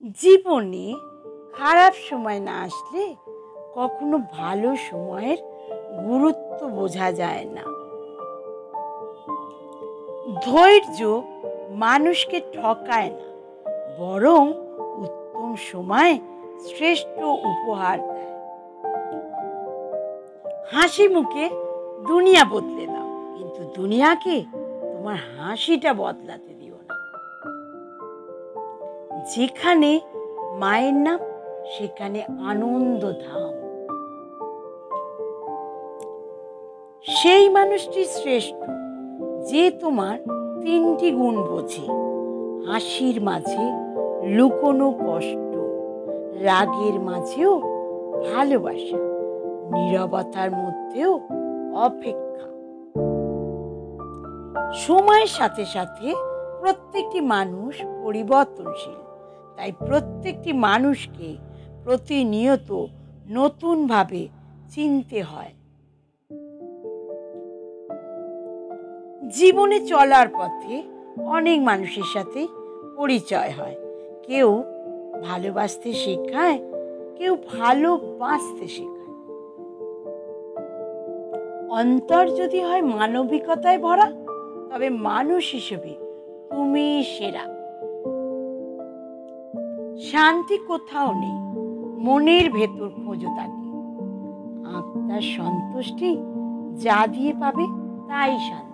জীবনে খারাপ সময় না আসলে কখনো ভালো সময়ের গুরুত্ব বোঝা যায় না। ধৈর্য মানুষকে ঠকায় না, বরং উত্তম সময় শ্রেষ্ঠ উপহার দেয়। হাসি মুখে দুনিয়া বদলে দাও, কিন্তু দুনিয়াকে তোমার হাসিটা বদলাতে দিও না। যেখানে মায়ের নাম, সেখানে আনন্দ ধাম। সেই মানুষটি শ্রেষ্ঠ যে তোমার তিনটি গুণ বোঝে: হাসির মাঝে লুকোনো কষ্ট, রাগের মাঝেও ভালোবাসা, নীরবতার মধ্যেও অপেক্ষা। সময়ের সাথে সাথে প্রত্যেকটি মানুষ পরিবর্তনশীল, তাই প্রত্যেকটি মানুষকে প্রতিনিয়ত নতুনভাবে চিনতে হয়। জীবনে চলার পথে অনেক মানুষের সাথে পরিচয় হয়। কেউ ভালোবাসতে শেখায়, কেউ ভালোবাসতে শেখায়। অন্তর যদি হয় মানবিকতায় ভরা, তবে মানুষ হিসেবে তুমি সেরা। শান্তি কোথাও নেই, মনের ভেতর খোঁজো তাকে। আত্মার সন্তুষ্টি যা দিয়ে পাবে তাই শান্তি।